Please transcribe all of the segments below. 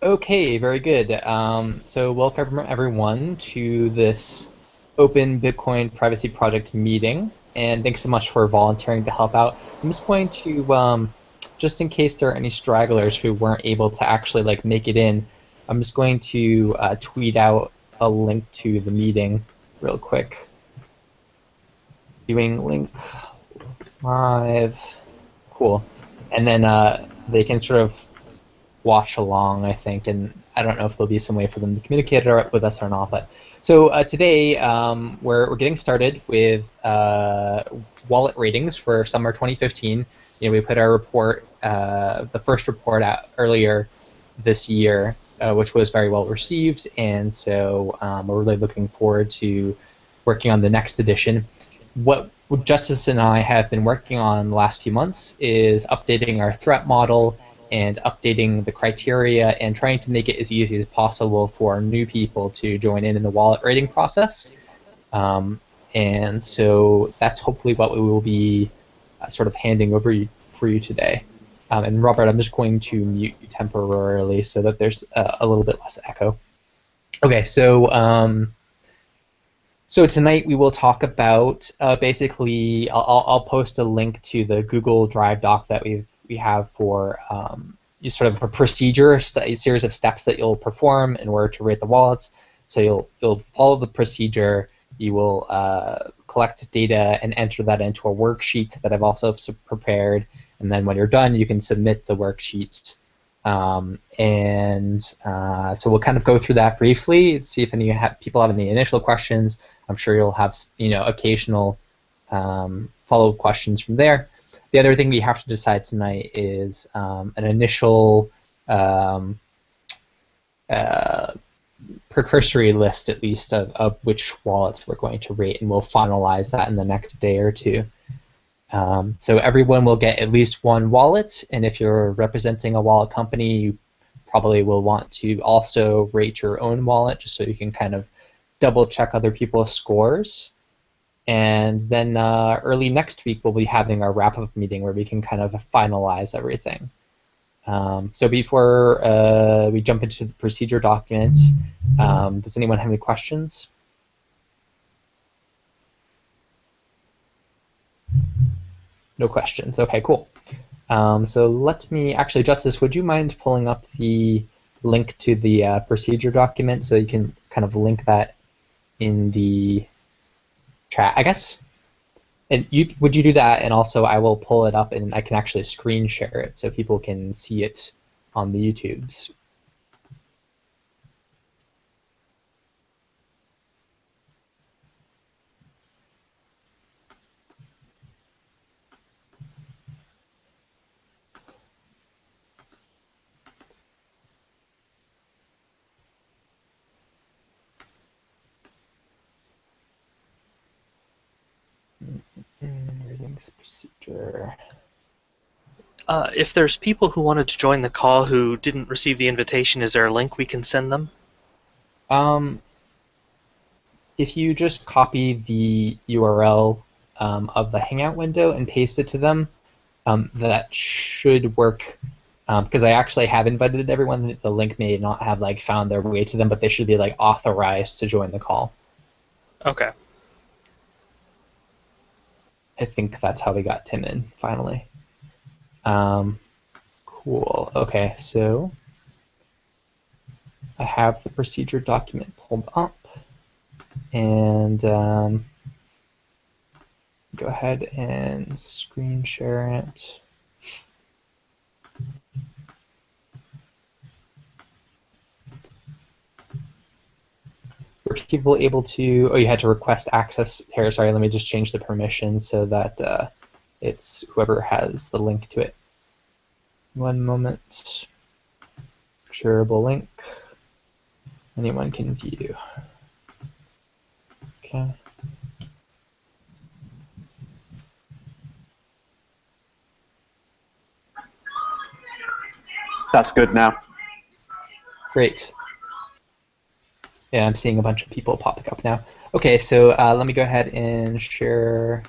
Okay, very good. So welcome everyone to this Open Bitcoin Privacy Project meeting, and thanks so much for volunteering to help out. I'm just going to, just in case there are any stragglers who weren't able to actually make it in, I'm just going to tweet out a link to the meeting real quick. Viewing link live, cool, and then they can sort of watch along, I think, and I don't know if there'll be some way for them to communicate with us or not. But so today we're getting started with wallet ratings for summer 2015. We put our report, the first report out earlier this year, which was very well received, and so we're really looking forward to working on the next edition. What Justice and I have been working on the last few months is updating our threat model and updating the criteria and trying to make it as easy as possible for new people to join in the wallet rating process. And so that's hopefully what we will be sort of handing over for you today. And Robert, I'm just going to mute you temporarily so that there's a little bit less echo. Okay, so tonight we will talk about basically. I'll post a link to the Google Drive doc that we have for sort of a procedure, a series of steps that you'll perform in order to rate the wallets. So you'll follow the procedure. You will collect data and enter that into a worksheet that I've also prepared. And then when you're done, you can submit the worksheet. So we'll kind of go through that briefly and see if people have any initial questions. I'm sure you'll have occasional follow-up questions from there. The other thing we have to decide tonight is an initial precursory list, at least, of which wallets we're going to rate, and we'll finalize that in the next day or two. So everyone will get at least one wallet, and if you're representing a wallet company, you probably will want to also rate your own wallet, just so you can kind of double check other people's scores. And then early next week, we'll be having our wrap-up meeting where we can kind of finalize everything. So before we jump into the procedure document, does anyone have any questions? No questions. Okay, cool. So let me, actually, Justice, would you mind pulling up the link to the procedure document so you can kind of link that in the chat, I guess? And would you do that? And also I will pull it up and I can actually screen share it so people can see it on the YouTubes. Ratings procedure. If there's people who wanted to join the call who didn't receive the invitation, is there a link we can send them? If you just copy the URL of the Hangout window and paste it to them, that should work. Because I actually have invited everyone. The link may not have found their way to them, but they should be authorized to join the call. Okay. I think that's how we got Tim in finally. Cool. Okay, so I have the procedure document pulled up, and go ahead and screen share it. Were people able to? Oh, you had to request access here. Sorry, let me just change the permission so that it's whoever has the link to it. One moment. Shareable link. Anyone can view. Okay. That's good now. Great. Yeah, I'm seeing a bunch of people popping up now. Okay, so let me go ahead and share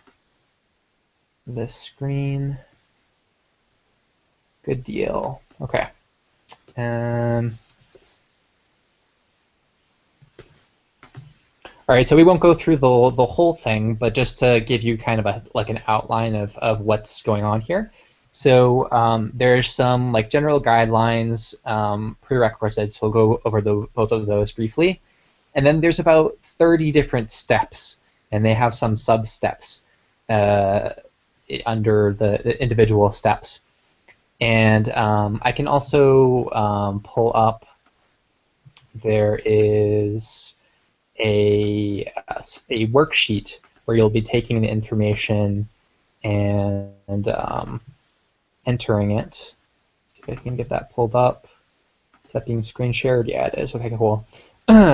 the screen. Good deal. Okay. All right, so we won't go through the whole thing, but just to give you kind of an outline of what's going on here. So there's some like general guidelines, prerequisites. We'll go over both of those briefly, and then there's about 30 different steps, and they have some sub steps under the individual steps. And I can also pull up. There is a worksheet where you'll be taking the information and entering it. See if I can get that pulled up. Is that being screen shared? Yeah, it is. Okay, cool.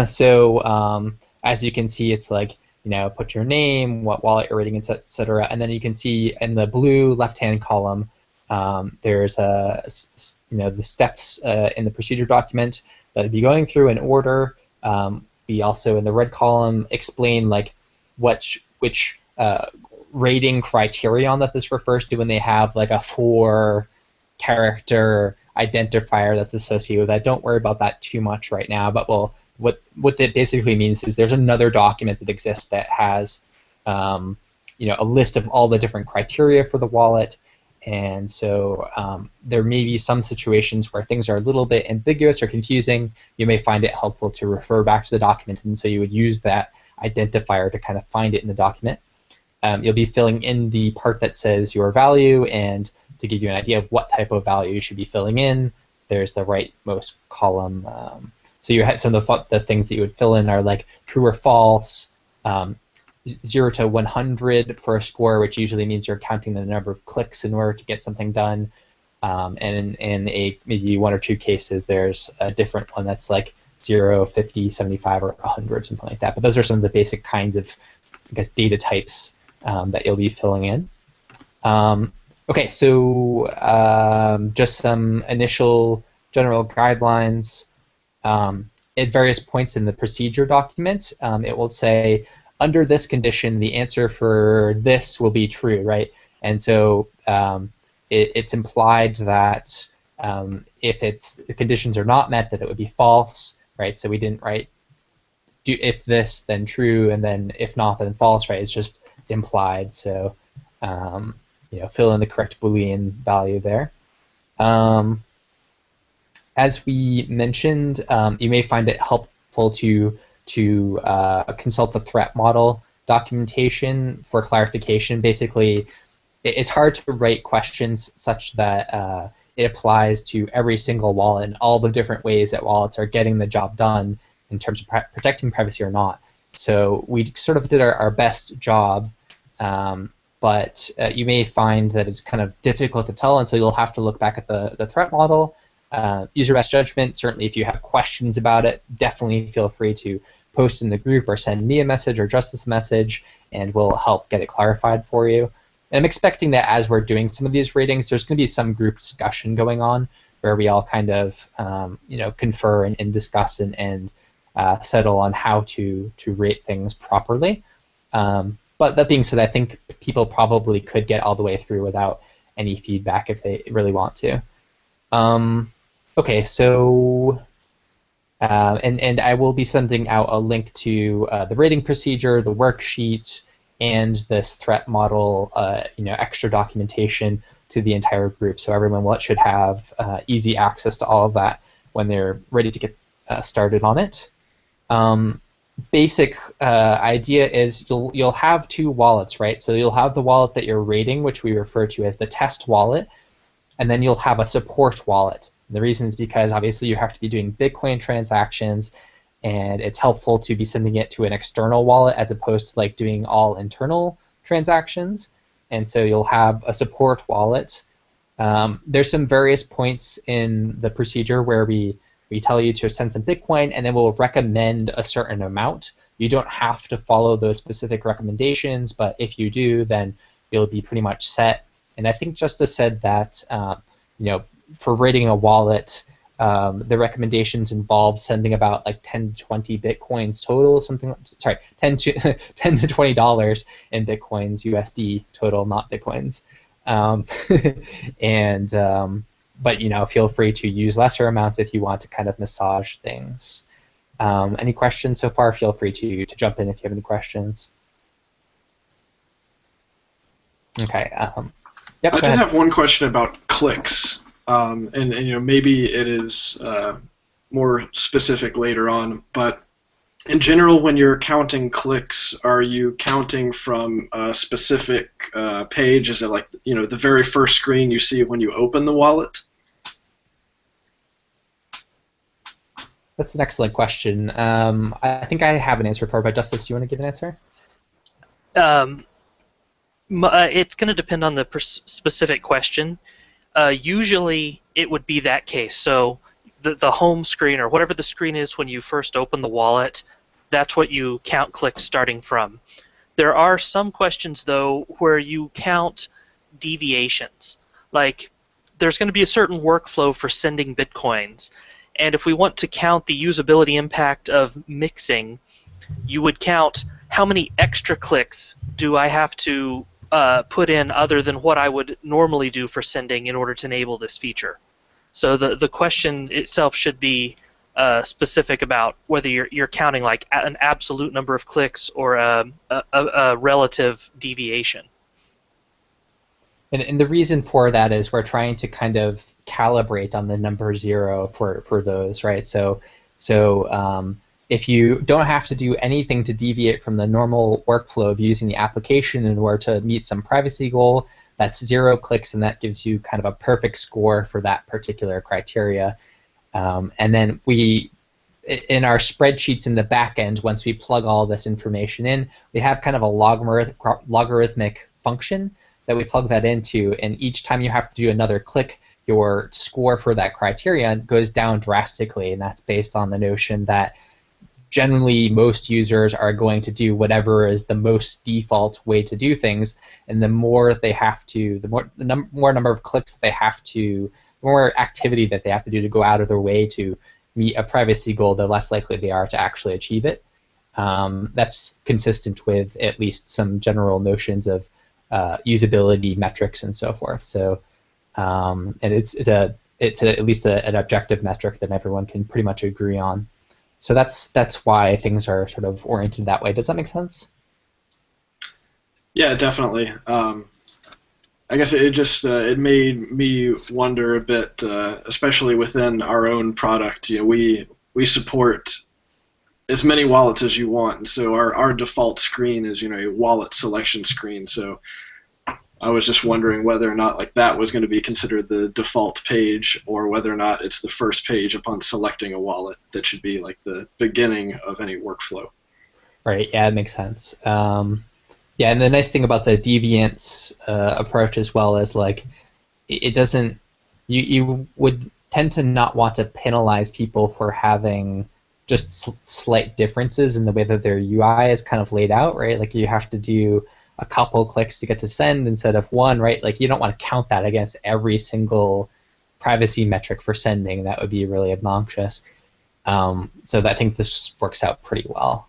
So as you can see, it's like, put your name, what wallet you're rating, etc. And then you can see in the blue left-hand column, there's the steps in the procedure document that would be going through in order. We also, in the red column, explain like which rating criterion that this refers to when they have like a 4-character identifier that's associated with that. Don't worry about that too much right now, but what it basically means is there's another document that exists that has a list of all the different criteria for the wallet. And so there may be some situations where things are a little bit ambiguous or confusing. You may find it helpful to refer back to the document, and so you would use that identifier to kind of find it in the document. You'll be filling in the part that says your value, and to give you an idea of what type of value you should be filling in, there's the rightmost column. So you had some of the things that you would fill in are like true or false, 0 to 100 for a score, which usually means you're counting the number of clicks in order to get something done. And in maybe 1 or 2 cases, there's a different one that's like 0, 50, 75, or 100, something like that. But those are some of the basic kinds of, I guess, data types that you'll be filling in. Okay, so just some initial general guidelines. At various points in the procedure document, it will say, under this condition, the answer for this will be true, right? And so it's implied that if the conditions are not met, that it would be false, right? So we didn't write if this, then true, and then if not, then false, right? It's implied. So fill in the correct Boolean value there. As we mentioned, you may find it helpful to consult the threat model documentation for clarification. Basically, it's hard to write questions such that it applies to every single wallet and all the different ways that wallets are getting the job done in terms of protecting privacy or not. So we sort of did our best job, but you may find that it's kind of difficult to tell, and so you'll have to look back at the threat model, use your best judgment. Certainly, if you have questions about it, definitely feel free to post in the group or send me a message or Justice a message, and we'll help get it clarified for you. And I'm expecting that as we're doing some of these ratings, there's going to be some group discussion going on where we all kind of confer and discuss and settle on how to rate things properly. But that being said, I think people probably could get all the way through without any feedback if they really want to. Okay, so and I will be sending out a link to the rating procedure, the worksheet, and this threat model, extra documentation to the entire group, so everyone should have easy access to all of that when they're ready to get started on it. Basic idea is you'll have 2 wallets, right? So you'll have the wallet that you're rating, which we refer to as the test wallet, and then you'll have a support wallet. And the reason is because obviously you have to be doing Bitcoin transactions, and it's helpful to be sending it to an external wallet as opposed to like doing all internal transactions. And so you'll have a support wallet. There's some various points in the procedure where we tell you to send some Bitcoin, and then we'll recommend a certain amount. You don't have to follow those specific recommendations, but if you do, then you'll be pretty much set. And I think Justice said that for rating a wallet, the recommendations involve sending about like 10 to 20 Bitcoins total, sorry, 10 to $20 in Bitcoins USD total, not Bitcoins. But feel free to use lesser amounts if you want to kind of massage things. Any questions so far? Feel free to jump in if you have any questions. Okay. Yep, I go did ahead. have one question about clicks, and maybe it is more specific later on, but in general, when you're counting clicks, are you counting from a specific page? Is it like the very first screen you see when you open the wallet? That's an excellent question. I think I have an answer for it, but Justice, you want to give an answer? Um, it's going to depend on the specific question. Usually, it would be that case. So the home screen or whatever the screen is when you first open the wallet, that's what you count clicks starting from. There are some questions, though, where you count deviations. Like, there's going to be a certain workflow for sending bitcoins. And if we want to count the usability impact of mixing, you would count how many extra clicks do I have to put in other than what I would normally do for sending in order to enable this feature. So the question itself should be specific about whether you're counting like an absolute number of clicks or a relative deviation. And the reason for that is we're trying to kind of calibrate on the number 0 for those, right? So if you don't have to do anything to deviate from the normal workflow of using the application in order to meet some privacy goal, that's 0 clicks, and that gives you kind of a perfect score for that particular criteria. And then in our spreadsheets in the back end, once we plug all this information in, we have kind of a logarithmic function that we plug that into, and each time you have to do another click, your score for that criterion goes down drastically, and that's based on the notion that generally most users are going to do whatever is the most default way to do things, and the more they have to, more number of clicks that they have to, the more activity that they have to do to go out of their way to meet a privacy goal, the less likely they are to actually achieve it. That's consistent with at least some general notions of usability metrics and so forth. So, and it's at least an objective metric that everyone can pretty much agree on. So that's why things are sort of oriented that way. Does that make sense? Yeah, definitely. I guess it just it made me wonder a bit, especially within our own product. We support as many wallets as you want, and so our default screen is a wallet selection screen. So I was just wondering whether or not like that was going to be considered the default page, or whether or not it's the first page upon selecting a wallet that should be like the beginning of any workflow. Right. Yeah, it makes sense. Yeah, and the nice thing about the deviance approach as well is like it doesn't. You would tend to not want to penalize people for having just slight differences in the way that their UI is kind of laid out, right? Like you have to do a couple clicks to get to send instead of one, right? Like you don't want to count that against every single privacy metric for sending. That would be really obnoxious. So I think this works out pretty well.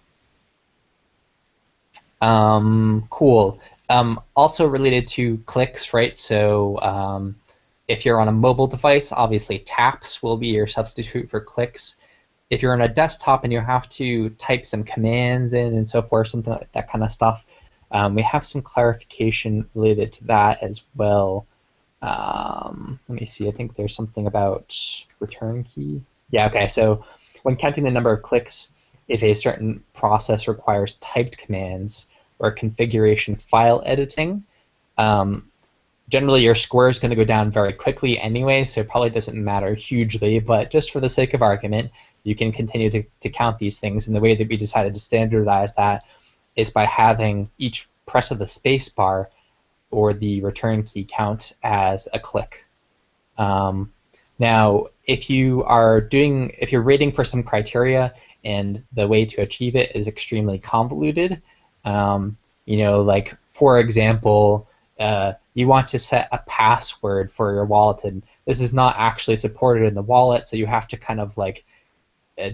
Cool. Also related to clicks, right? So if you're on a mobile device, obviously taps will be your substitute for clicks. If you're on a desktop and you have to type some commands in and so forth, something like that kind of stuff, we have some clarification related to that as well. Let me see. I think there's something about return key. Yeah, okay. So when counting the number of clicks, if a certain process requires typed commands or configuration file editing, generally your score is going to go down very quickly anyway, so it probably doesn't matter hugely, but just for the sake of argument, you can continue to count these things, and the way that we decided to standardize that is by having each press of the space bar or the return key count as a click. Now, if you're rating for some criteria and the way to achieve it is extremely convoluted, like for example, you want to set a password for your wallet, and this is not actually supported in the wallet, so you have to kind of like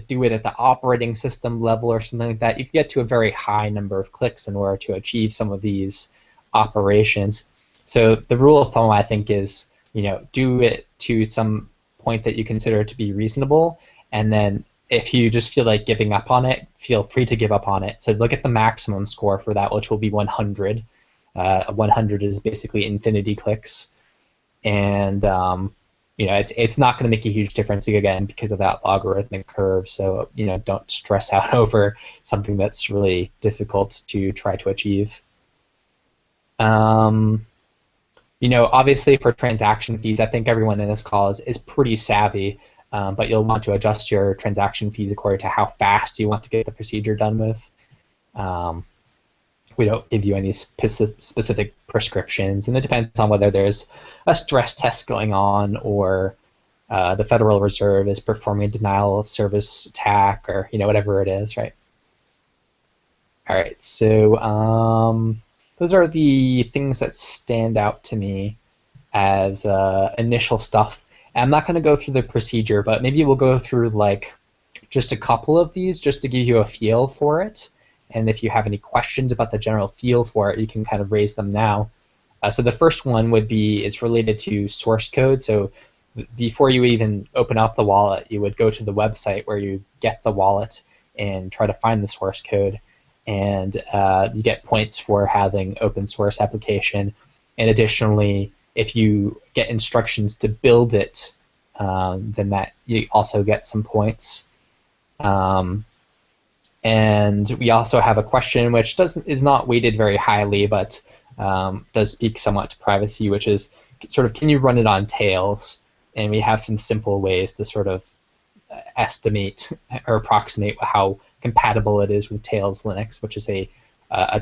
do it at the operating system level or something like that. You can get to a very high number of clicks in order to achieve some of these operations. So the rule of thumb, I think, is do it to some point that you consider to be reasonable, and then if you just feel like giving up on it, feel free to give up on it. So look at the maximum score for that, which will be 100. 100 is basically infinity clicks, and it's not going to make a huge difference again because of that logarithmic curve. So don't stress out over something that's really difficult to try to achieve. Obviously for transaction fees, I think everyone in this call is pretty savvy, but you'll want to adjust your transaction fees according to how fast you want to get the procedure done with. We don't give you any specific prescriptions, and it depends on whether there's a stress test going on or the Federal Reserve is performing a denial of service attack, or whatever it is, right? All right, so those are the things that stand out to me as initial stuff. And I'm not going to go through the procedure, but maybe we'll go through like just a couple of these just to give you a feel for it. And if you have any questions about the general feel for it, you can kind of raise them now. So the first one would be, it's related to source code. So before you even open up the wallet, you would go to the website where you get the wallet and try to find the source code. And you get points for having open source application. And additionally, if you get instructions to build it, then that you also get some points. And we also have a question which is not weighted very highly, but does speak somewhat to privacy, which is sort of, can you run it on Tails? And we have some simple ways to sort of estimate or approximate how compatible it is with Tails Linux, which is a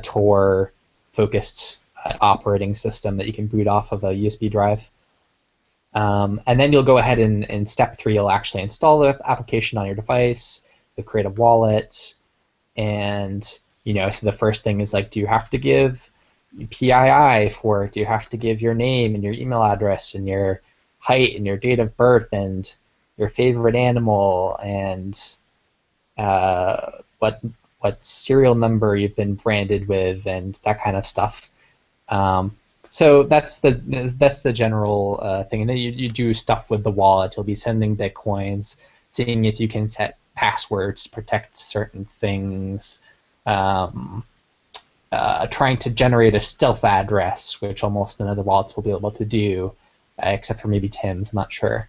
Tor-focused operating system that you can boot off of a USB drive. And then you'll go ahead and in step 3, you'll actually install the application on your device. You'll create a wallet. And, so the first thing is like, do you have to give PII for it? Do you have to give your name and your email address and your height and your date of birth and your favorite animal and what serial number you've been branded with and that kind of stuff. So that's the general thing. And then you do stuff with the wallet. You'll be sending Bitcoins, seeing if you can set passwords to protect certain things, trying to generate a stealth address, which almost none of the wallets will be able to do, except for maybe Tim's. I'm not sure.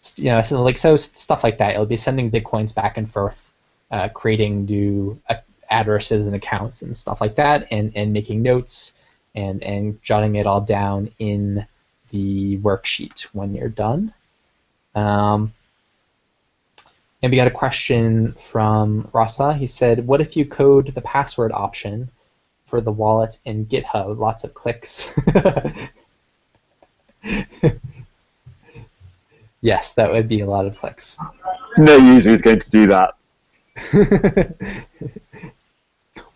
So stuff like that. You'll be sending Bitcoins back and forth, creating new addresses and accounts and stuff like that, and making notes and jotting it all down in the worksheet when you're done. And we got a question from Rasa. He said, what if you code the password option for the wallet in GitHub? Lots of clicks. Yes, that would be a lot of clicks. No user is going to do that.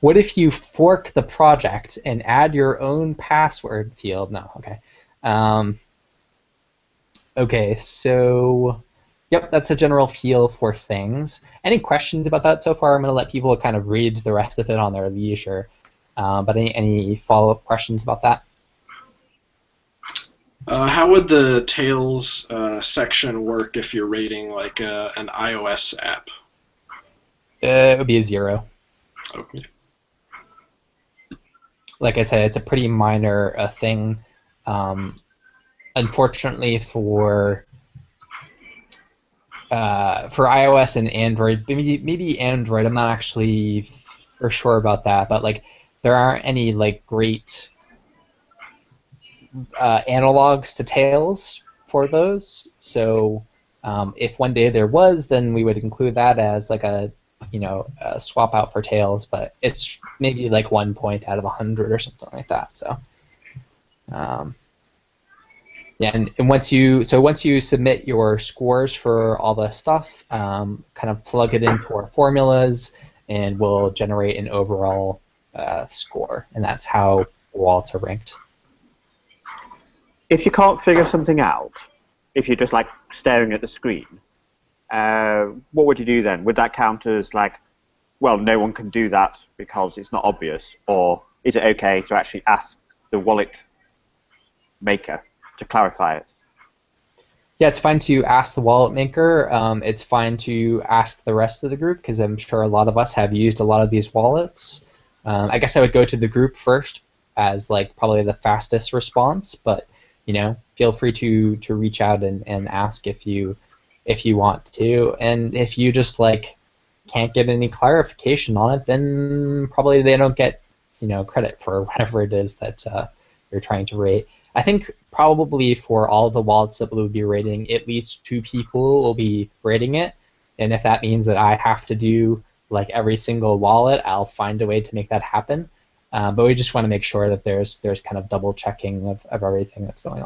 What if you fork the project and add your own password field? No, okay. Okay, so... Yep, that's a general feel for things. Any questions about that so far? I'm going to let people kind of read the rest of it on their leisure. But any follow-up questions about that? How would the Tails section work if you're rating like an iOS app? It would be a 0. Okay. Like I said, it's a pretty minor thing. Unfortunately for iOS and Android, maybe Android, I'm not actually for sure about that, but like there aren't any like great analogs to Tails for those. So if one day there was, then we would include that as like a swap out for Tails, but it's maybe like 1 point out of 100 or something like that. So yeah, and once you submit your scores for all the stuff, kind of plug it into our formulas, and we'll generate an overall score, and that's how wallets are ranked. If you can't figure something out, if you're just like staring at the screen, what would you do then? Would that count as like, well, no one can do that because it's not obvious, or is it okay to actually ask the wallet maker to clarify it? Yeah, it's fine to ask the wallet maker. It's fine to ask the rest of the group because I'm sure a lot of us have used a lot of these wallets. I guess I would go to the group first as like probably the fastest response, but feel free to reach out and ask if you want to. And if you just like can't get any clarification on it, then probably they don't get credit for whatever it is that you're trying to rate. I think probably for all the wallets that we'll be rating, at least 2 people will be rating it. And if that means that I have to do like every single wallet, I'll find a way to make that happen. But we just want to make sure that there's kind of double checking of everything that's going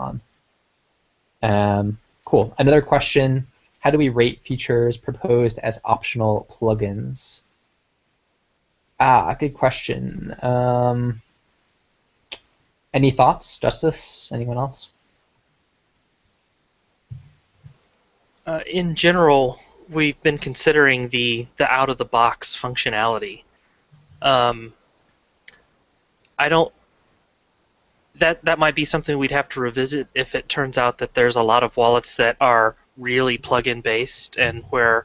on. Cool. Another question: how do we rate features proposed as optional plugins? Good question. Any thoughts, Justice? Anyone else? In general, we've been considering the out-of-the-box functionality. I don't. That might be something we'd have to revisit if it turns out that there's a lot of wallets that are really plugin based and where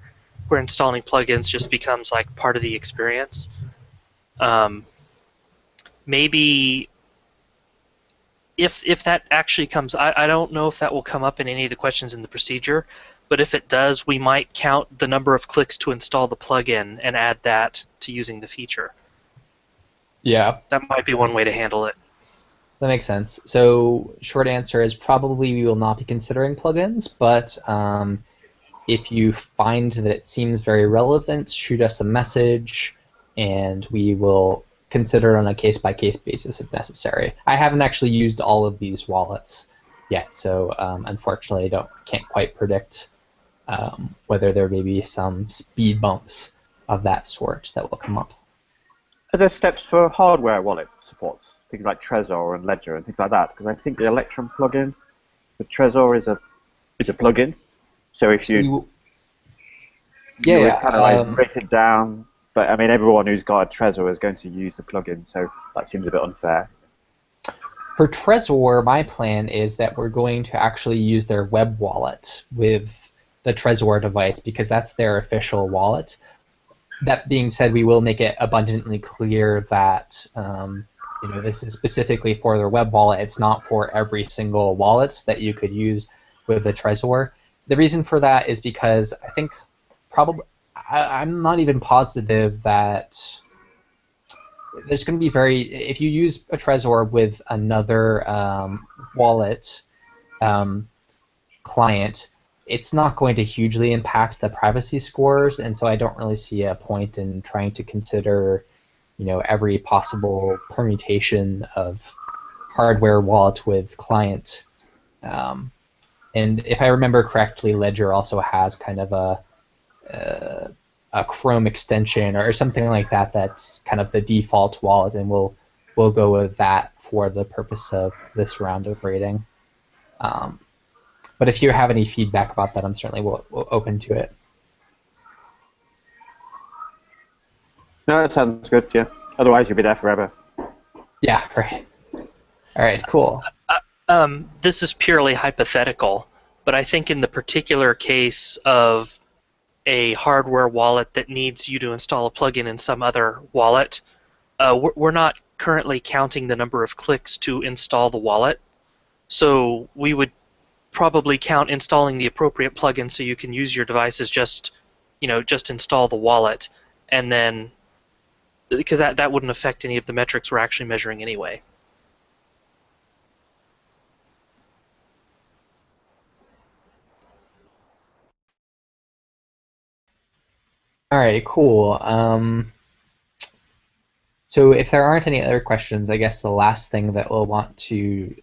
installing plugins just becomes like part of the experience. Maybe if that actually comes, I don't know if that will come up in any of the questions in the procedure, but if it does, we might count the number of clicks to install the plugin and add that to using the feature. Yeah. That might be one way to handle it. That makes sense. So short answer is probably we will not be considering plugins, but if you find that it seems very relevant, shoot us a message, and we will consider it on a case-by-case basis if necessary. I haven't actually used all of these wallets yet, so unfortunately I can't quite predict whether there may be some speed bumps of that sort that will come up. Are there steps for hardware wallet supports? Things like Trezor and Ledger and things like that? Because I think the Electrum plugin, the Trezor is a plugin. So if you would kind of like break it down, but I mean everyone who's got a Trezor is going to use the plugin, so that seems a bit unfair. For Trezor, my plan is that we're going to actually use their web wallet with the Trezor device because that's their official wallet. That being said, we will make it abundantly clear that this is specifically for their web wallet. It's not for every single wallet that you could use with the Trezor. The reason for that is because I think I'm not even positive that there's going to be if you use a Trezor with another wallet client, it's not going to hugely impact the privacy scores, and so I don't really see a point in trying to consider every possible permutation of hardware wallet with client. And if I remember correctly, Ledger also has kind of a Chrome extension or something like that that's kind of the default wallet, and we'll go with that for the purpose of this round of rating. But if you have any feedback about that, I'm certainly open to it. No, that sounds good, yeah. Otherwise, you'll be there forever. Yeah, right. All right, cool. This is purely hypothetical, but I think in the particular case of a hardware wallet that needs you to install a plugin in some other wallet, we're not currently counting the number of clicks to install the wallet. So we would probably count installing the appropriate plugin so you can use your devices just install the wallet, and then because that wouldn't affect any of the metrics we're actually measuring anyway. All right, cool. So if there aren't any other questions, I guess the last thing that we'll want to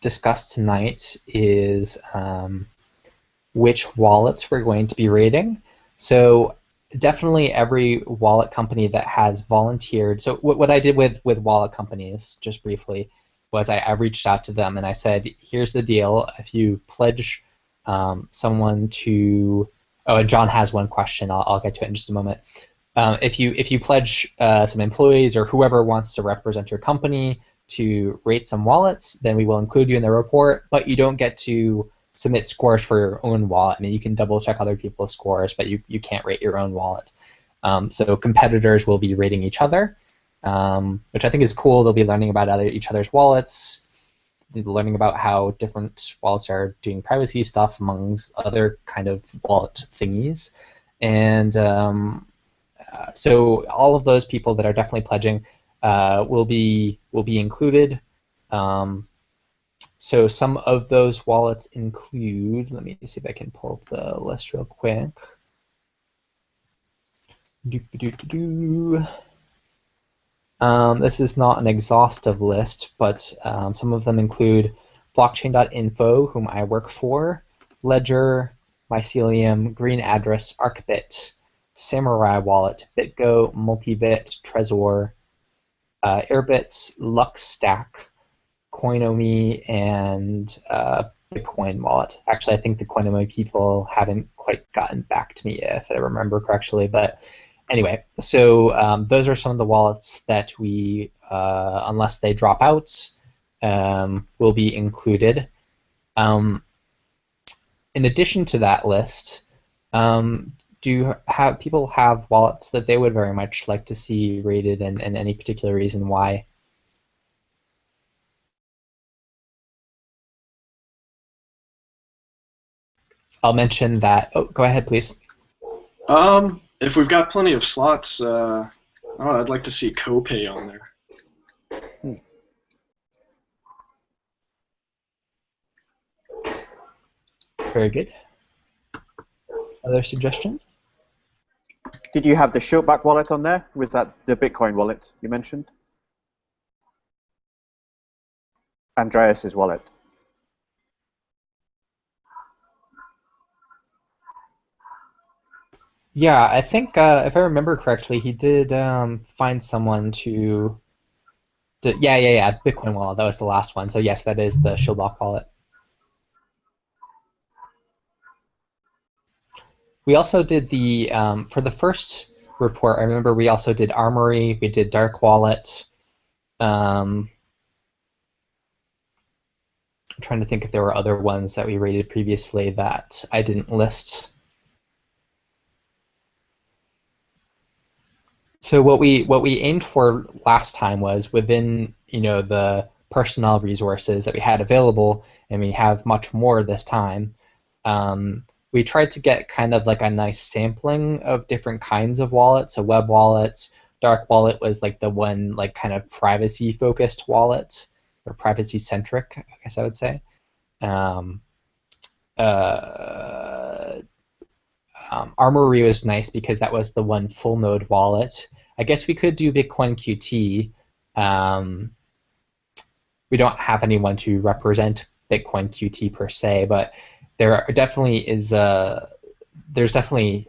discuss tonight is which wallets we're going to be rating. So definitely every wallet company that has volunteered. So what I did with wallet companies, just briefly, was I reached out to them and I said, here's the deal. If you pledge someone to, oh, John has one question. I'll get to it in just a moment. If you pledge some employees or whoever wants to represent your company to rate some wallets, then we will include you in the report, but you don't get to submit scores for your own wallet. I mean, you can double check other people's scores, but you can't rate your own wallet. So competitors will be rating each other, which I think is cool. They'll be learning about each other's wallets, learning about how different wallets are doing privacy stuff amongst other kind of wallet thingies. And so all of those people that are definitely pledging will be included. So some of those wallets include, let me see if I can pull up the list real quick. This is not an exhaustive list, but some of them include blockchain.info, whom I work for, Ledger, Mycelium, Green Address, Arcbit, Samurai Wallet, BitGo, Multibit, Trezor, Airbits, Luxstack, Coinomi, and Bitcoin Wallet. Actually, I think the Coinomi people haven't quite gotten back to me, if I remember correctly. But anyway, so those are some of the wallets that we, unless they drop out, will be included. In addition to that list, do people have wallets that they would very much like to see rated, and any particular reason why? I'll mention that. Oh, go ahead, please. If we've got plenty of slots, I'd like to see Copay on there. Very good. Other suggestions? Did you have the Shiltback wallet on there? Was that the Bitcoin wallet you mentioned? Andreas's wallet. Yeah, I think if I remember correctly, he did find someone to. Yeah. Bitcoin wallet. That was the last one. So yes, that is the Shilblock wallet. We also did the for the first report. I remember we also did Armory. We did Dark Wallet. I'm trying to think if there were other ones that we rated previously that I didn't list. So what we aimed for last time was within the personnel resources that we had available, and we have much more this time. We tried to get kind of like a nice sampling of different kinds of wallets. So web wallets, dark wallet was like the one like kind of privacy focused wallet, or privacy centric, I guess I would say. Armory was nice because that was the one full node wallet. I guess we could do Bitcoin QT. We don't have anyone to represent Bitcoin QT per se, but there definitely is there's definitely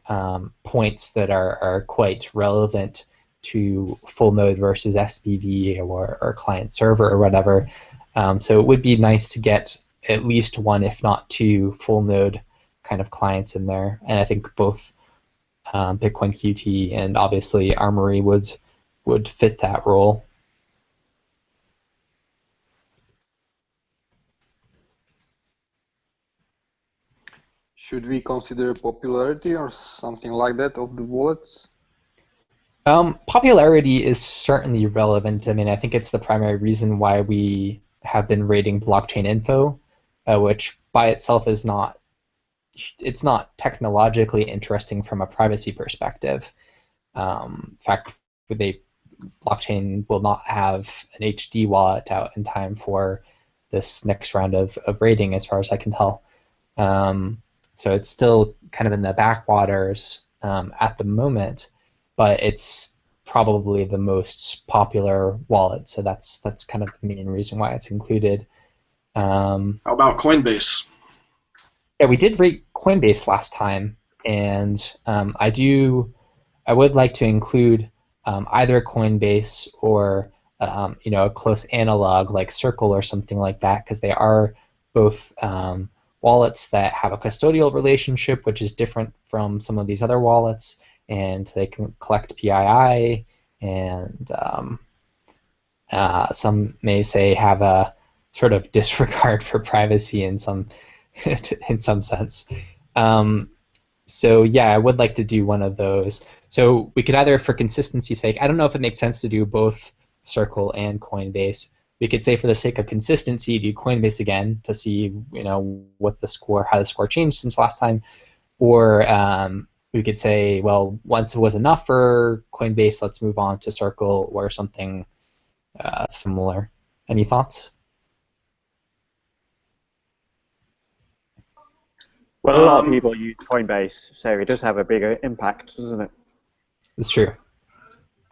points that are quite relevant to full node versus SPV or client server or whatever. So it would be nice to get at least one, if not two, full node kind of clients in there, and I think both Bitcoin QT and obviously Armory would fit that role. Should we consider popularity or something like that of the wallets? Popularity is certainly relevant. I mean, I think it's the primary reason why we have been rating blockchain info, which by itself is not technologically interesting from a privacy perspective. In fact, blockchain will not have an HD wallet out in time for this next round of rating, as far as I can tell. So it's still kind of in the backwaters at the moment, but it's probably the most popular wallet. So that's kind of the main reason why it's included. How about Coinbase? Yeah, we did rate Coinbase last time, and I would like to include either Coinbase or a close analog like Circle or something like that, because they are both wallets that have a custodial relationship, which is different from some of these other wallets, and they can collect PII, and some may say have a sort of disregard for privacy in some in some sense. So yeah, I would like to do one of those. So we could either, for consistency's sake, I don't know if it makes sense to do both Circle and Coinbase. We could say, for the sake of consistency, do Coinbase again to see, what the score, how the score changed since last time, or we could say, well, once it was enough for Coinbase, let's move on to Circle or something similar. Any thoughts? Well, a lot of people use Coinbase, so it does have a bigger impact, doesn't it? It's true.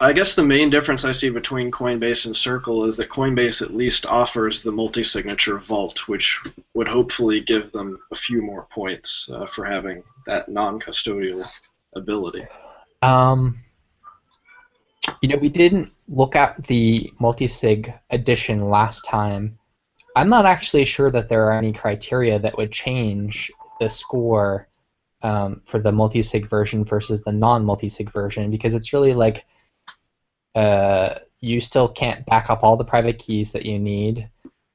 I guess the main difference I see between Coinbase and Circle is that Coinbase at least offers the multi-signature vault, which would hopefully give them a few more points for having that non-custodial ability. We didn't look at the multi-sig edition last time. I'm not actually sure that there are any criteria that would change the score for the multi-sig version versus the non-multi-sig version, because it's really like you still can't back up all the private keys that you need.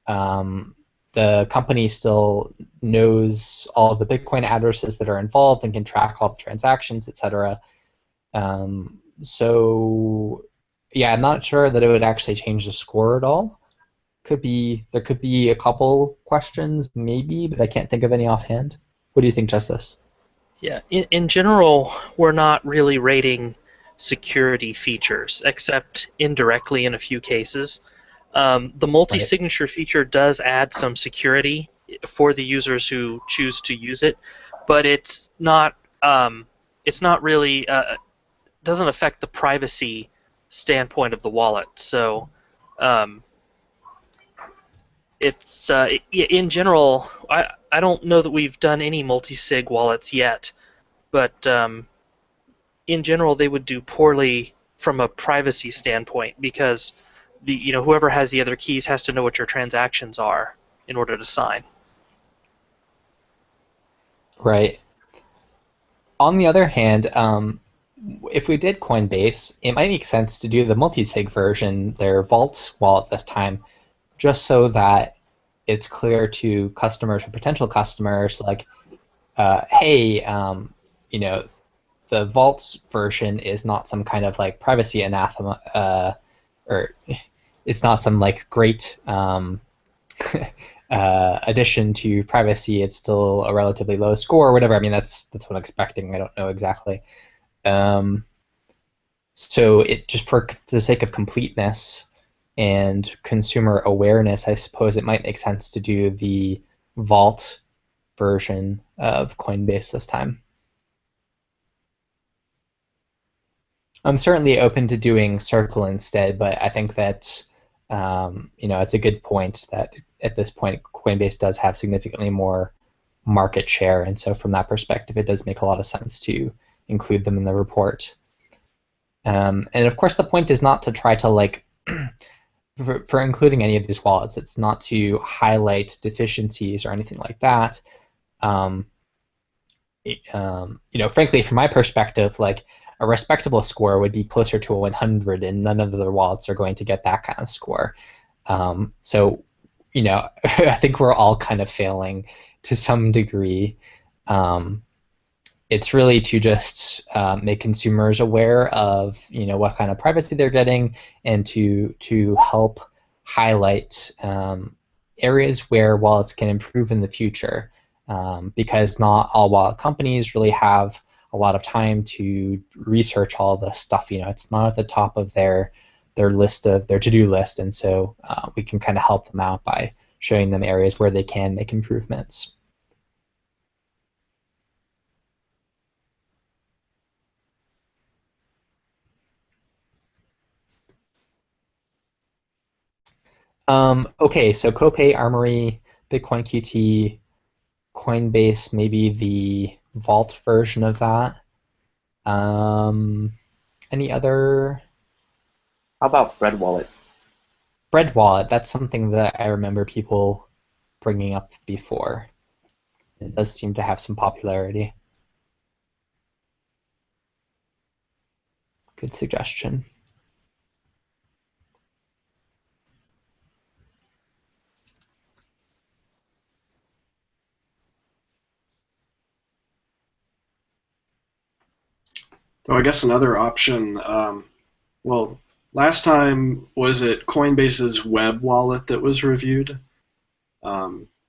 The company still knows all of the Bitcoin addresses that are involved and can track all the transactions, etc. So yeah, I'm not sure that it would actually change the score at all. There could be a couple questions maybe, but I can't think of any offhand. What do you think, Justice? Yeah, in general, we're not really rating security features, except indirectly in a few cases. The multi-signature feature does add some security for the users who choose to use it, but it's not really doesn't affect the privacy standpoint of the wallet. So it's in general, I don't know that we've done any multi-sig wallets yet, but in general they would do poorly from a privacy standpoint, because whoever has the other keys has to know what your transactions are in order to sign. Right. On the other hand, if we did Coinbase, it might make sense to do the multi-sig version, their Vault wallet this time, just so that it's clear to customers or potential customers, like, hey, the Vault's version is not some kind of like privacy anathema, or it's not some like great addition to privacy. It's still a relatively low score or whatever. I mean, that's what I'm expecting. I don't know exactly. So it just, for the sake of completeness and consumer awareness, I suppose it might make sense to do the Vault version of Coinbase this time. I'm certainly open to doing Circle instead, but I think that it's a good point that at this point Coinbase does have significantly more market share, and so from that perspective, it does make a lot of sense to include them in the report. And of course, the point is not to try to like for including any of these wallets, it's not to highlight deficiencies or anything like that. Frankly, from my perspective, like, a respectable score would be closer to a 100, and none of the wallets are going to get that kind of score. So, I think we're all kind of failing to some degree. It's really to just make consumers aware of what kind of privacy they're getting, and to help highlight areas where wallets can improve in the future, because not all wallet companies really have a lot of time to research all this stuff. It's not at the top of their list, of their to-do list, and so we can kind of help them out by showing them areas where they can make improvements. Okay, so Copay, Armory, Bitcoin QT, Coinbase, maybe the Vault version of that. Any other? How about Bread Wallet? Bread Wallet, that's something that I remember people bringing up before. It does seem to have some popularity. Good suggestion. So I guess another option, well, last time was it Coinbase's web wallet that was reviewed?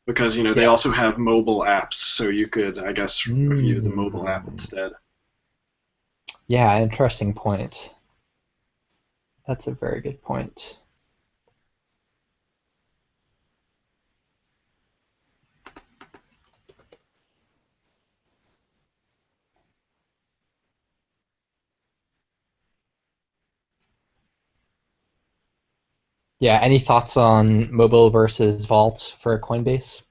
Because they also Yes. have mobile apps, so you could, I guess, review the mobile app Mm. instead. Yeah, interesting point. That's a very good point. Yeah, any thoughts on mobile versus Vault for Coinbase?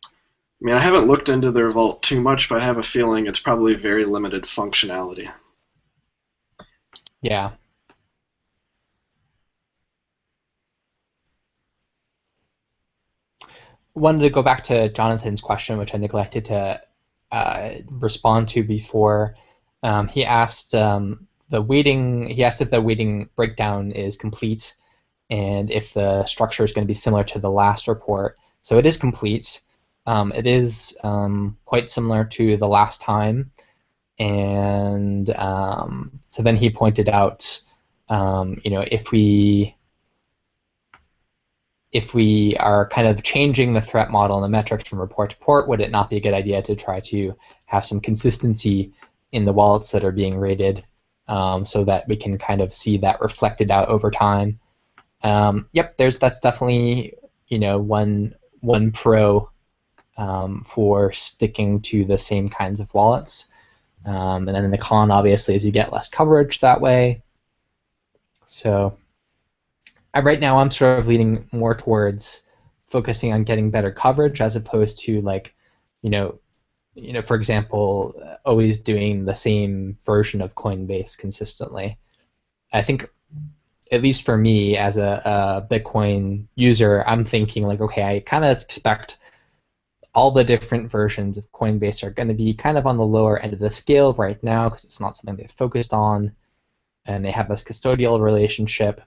I mean, I haven't looked into their vault too much, but I have a feeling it's probably very limited functionality. Yeah. Wanted to go back to Jonathan's question, which I neglected to respond to before. He asked the weighting. He asked if the weighting breakdown is complete, and if the structure is going to be similar to the last report. So it is complete. It is quite similar to the last time, and so then he pointed out, if we are kind of changing the threat model and the metrics from report to report, would it not be a good idea to try to have some consistency in the wallets that are being rated, so that we can kind of see that reflected out over time? Yep, that's definitely one pro for sticking to the same kinds of wallets. And then the con, obviously, is you get less coverage that way. So right now I'm sort of leaning more towards focusing on getting better coverage as opposed to you know, for example, always doing the same version of Coinbase consistently. I think, at least for me as a Bitcoin user, I'm thinking like, okay, I kind of expect all the different versions of Coinbase are going to be kind of on the lower end of the scale right now because it's not something they've focused on, and they have this custodial relationship.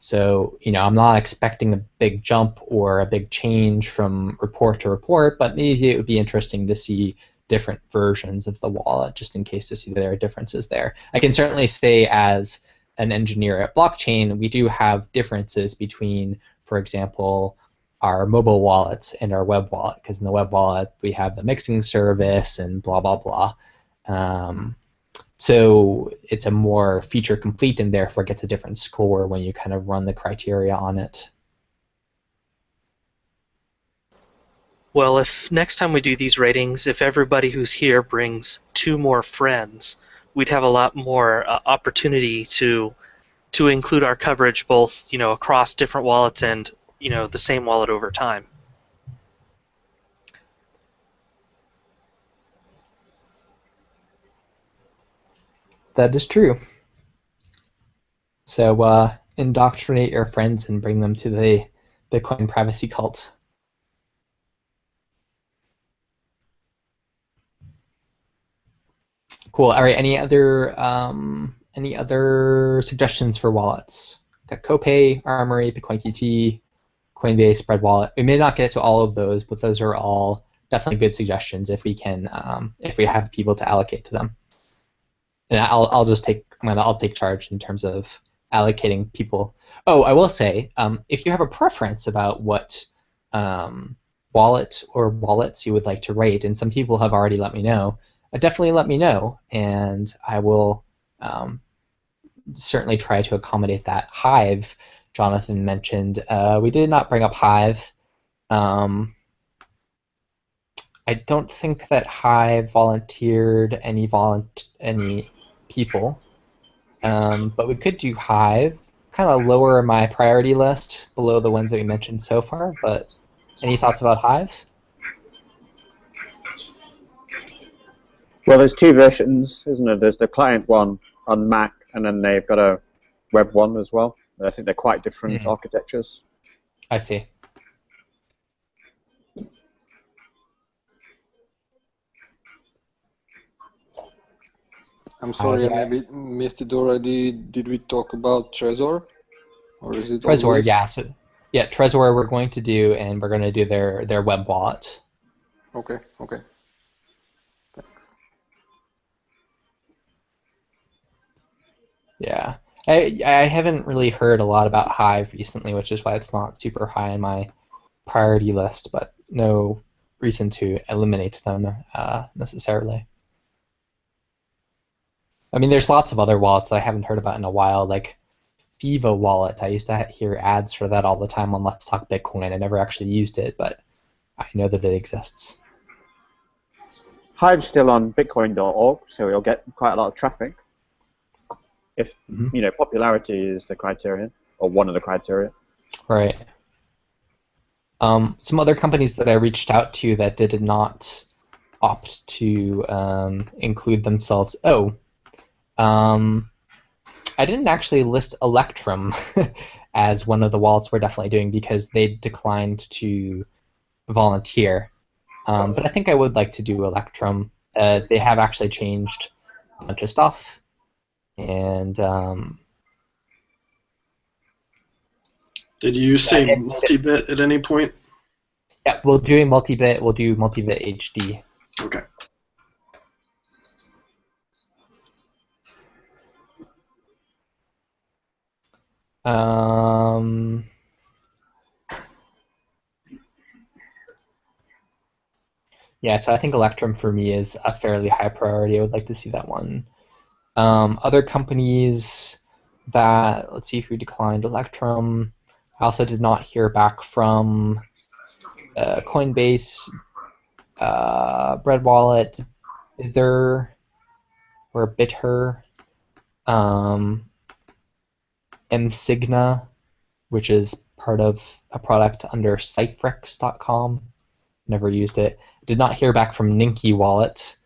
So, I'm not expecting a big jump or a big change from report to report, but maybe it would be interesting to see different versions of the wallet just in case to see there are differences there. I can certainly say as an engineer at blockchain, we do have differences between, for example, our mobile wallets and our web wallet, because in the web wallet we have the mixing service and blah, blah, blah. So it's a more feature complete and therefore gets a different score when you kind of run the criteria on it. Well, if next time we do these ratings, if everybody who's here brings 2 more friends, we'd have a lot more opportunity to include our coverage both, across different wallets and, the same wallet over time. That is true. So indoctrinate your friends and bring them to the Bitcoin privacy cult. Cool. All right. Any other suggestions for wallets? Got Copay, Armory, Bitcoin QT, Coinbase, Spread Wallet. We may not get to all of those, but those are all definitely good suggestions if we can, if we have people to allocate to them. And I'll take charge in terms of allocating people. Oh, I will say, if you have a preference about what wallet or wallets you would like to rate, and some people have already let me know, definitely let me know, and I will certainly try to accommodate that. Hive, Jonathan mentioned. We did not bring up Hive. I don't think that Hive volunteered any people, but we could do Hive. Kind of lower my priority list below the ones that we mentioned so far. But any thoughts about Hive? Well, there's 2 versions, isn't there? There's the client one on Mac, and then they've got a web one as well. I think they're quite different architectures. I see. I'm sorry, I Yeah. maybe missed it already. Did we talk about Trezor? Or is it on the Trezor, list? yeah. So yeah, Trezor we're going to do, and we're going to do their web wallet. Okay, okay. Yeah. I haven't really heard a lot about Hive recently, which is why it's not super high on my priority list, but no reason to eliminate them necessarily. I mean, there's lots of other wallets that I haven't heard about in a while, like Fiva Wallet. I used to hear ads for that all the time on Let's Talk Bitcoin. I never actually used it, but I know that it exists. Hive's still on Bitcoin.org, so it'll get quite a lot of traffic. If popularity is the criterion, or one of the criteria. Right. Some other companies that I reached out to that did not opt to include themselves. I didn't actually list Electrum as one of the wallets we're definitely doing because they declined to volunteer. But I think I would like to do Electrum. They have actually changed a bunch of stuff, and Did you say multi-bit at any point? yeah, we'll do multi-bit. We'll do multi-bit HD. Okay. Yeah, so I think Electrum for me is a fairly high priority. I would like to see that one. Other companies that, let's see who declined Electrum. I also did not hear back from Coinbase, Bread Wallet, Bither, or Bitter, Msigna, which is part of a product under Cyphrix.com. Never used it. Did not hear back from Ninky Wallet.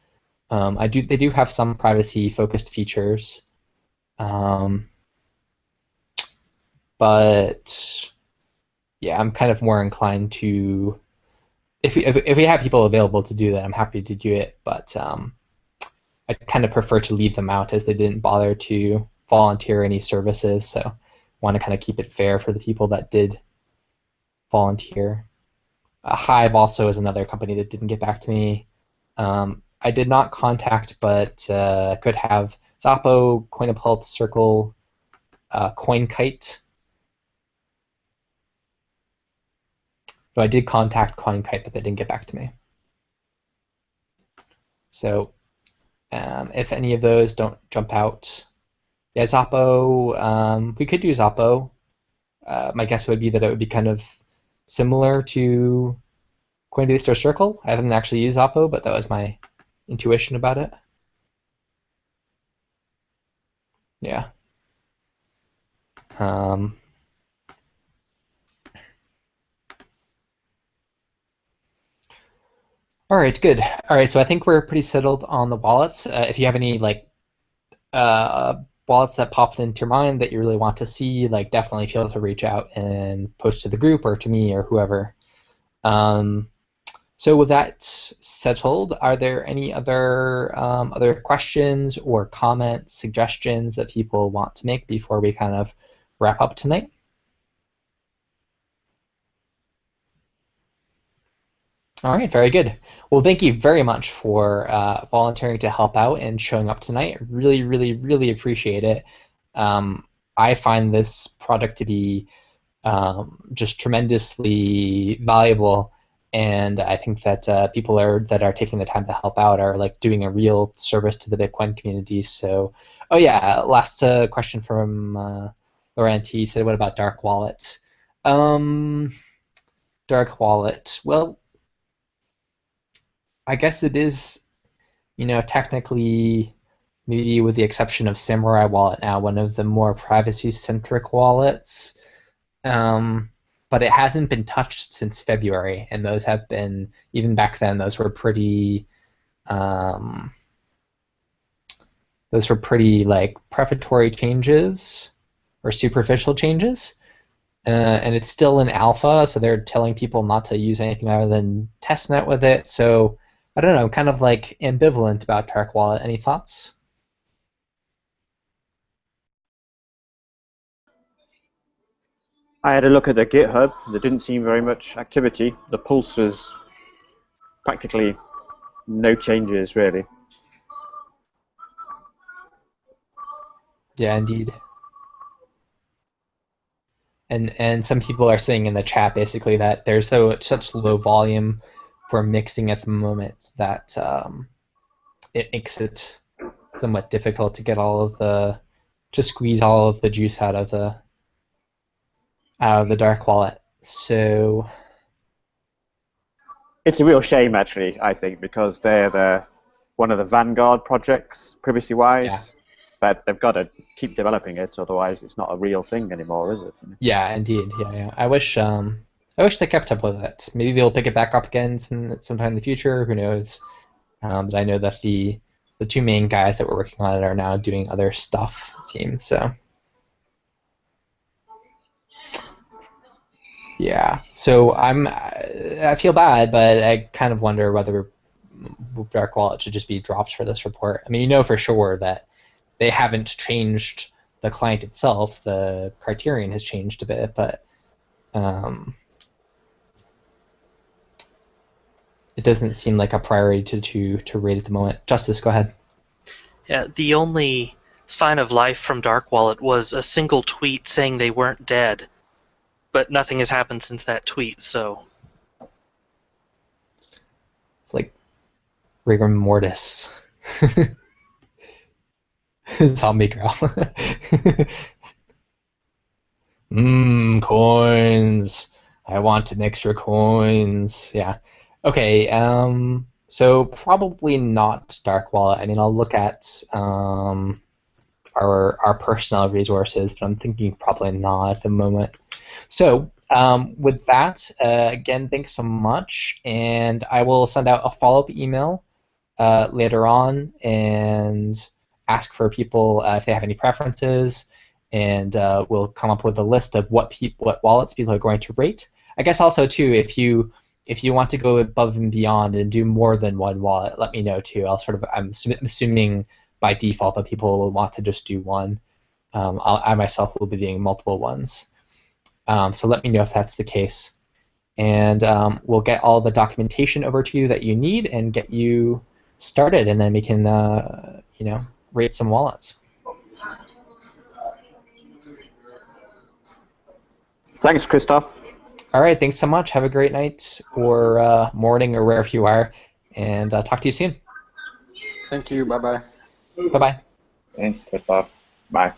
They do have some privacy-focused features, but yeah, I'm kind of more inclined to if we have people available to do that, I'm happy to do it. But I kind of prefer to leave them out as they didn't bother to volunteer any services. So want to kind of keep it fair for the people that did volunteer. Hive also is another company that didn't get back to me. I did not contact, but could have Zappo, Coinapult, Circle, CoinKite. So I did contact CoinKite, but they didn't get back to me. So if any of those don't jump out, yeah, Zappo, we could do Zappo. My guess would be that it would be kind of similar to Coinbase or Circle. I haven't actually used Zappo, but that was my intuition about it. Yeah. All right, good. All right, so I think we're pretty settled on the wallets. If you have any wallets that popped into your mind that you really want to see, definitely feel to reach out and post to the group or to me or whoever. So with that settled, are there any other questions or comments, suggestions that people want to make before we kind of wrap up tonight? All right, very good. Well, thank you very much for volunteering to help out and showing up tonight. Really, really, really appreciate it. I find this product to be just tremendously valuable, and I think that people that are taking the time to help out are doing a real service to the Bitcoin community. So, oh yeah, last question from Laurent. He said, "What about Dark Wallet?" Dark Wallet. Well, I guess it is, technically, maybe with the exception of Samurai Wallet now, one of the more privacy-centric wallets. But it hasn't been touched since February, and those have been, even back then, those were pretty prefatory changes or superficial changes. And it's still in alpha, so they're telling people not to use anything other than testnet with it. So I don't know, I'm kind of ambivalent about Dark Wallet. Any thoughts? I had a look at the GitHub. There didn't seem very much activity. The pulse was practically no changes, really. Yeah, indeed. And some people are saying in the chat basically that there's such low volume for mixing at the moment that it makes it somewhat difficult to get to squeeze all of the juice out of the dark wallet. So It's a real shame, actually, I think, because they're one of the vanguard projects, privacy-wise. yeah, But they've got to keep developing it, otherwise it's not a real thing anymore, is it? yeah, indeed, yeah. I wish they kept up with it. Maybe they'll pick it back up again sometime in the future. Who knows? But I know that the two main guys that were working on it are now doing other stuff. It seems so. Yeah. So I feel bad, but I kind of wonder whether Dark Wallet should just be dropped for this report. I mean, you know for sure that they haven't changed the client itself. The criterion has changed a bit, but it doesn't seem like a priority to rate at the moment. Justice, go ahead. Yeah, the only sign of life from Dark Wallet was a single tweet saying they weren't dead, but nothing has happened since that tweet. So It's like rigor mortis. Zombie girl. Coins. I want some extra coins. Yeah. Okay. So probably not Dark Wallet. I mean, I'll look at our personnel resources, but I'm thinking probably not at the moment. So with that, again, thanks so much, and I will send out a follow-up email later on and ask for people if they have any preferences, and we'll come up with a list of what wallets people are going to rate. I guess also too, if you want to go above and beyond and do more than one wallet, let me know too. I'm assuming by default that people will want to just do one. I myself will be doing multiple ones. So let me know if that's the case. And we'll get all the documentation over to you that you need and get you started, and then we can rate some wallets. Thanks, Christoph. All right, thanks so much. Have a great night or morning or wherever you are, and talk to you soon. Thank you. Bye bye. Bye bye. Thanks, Christoph. Bye.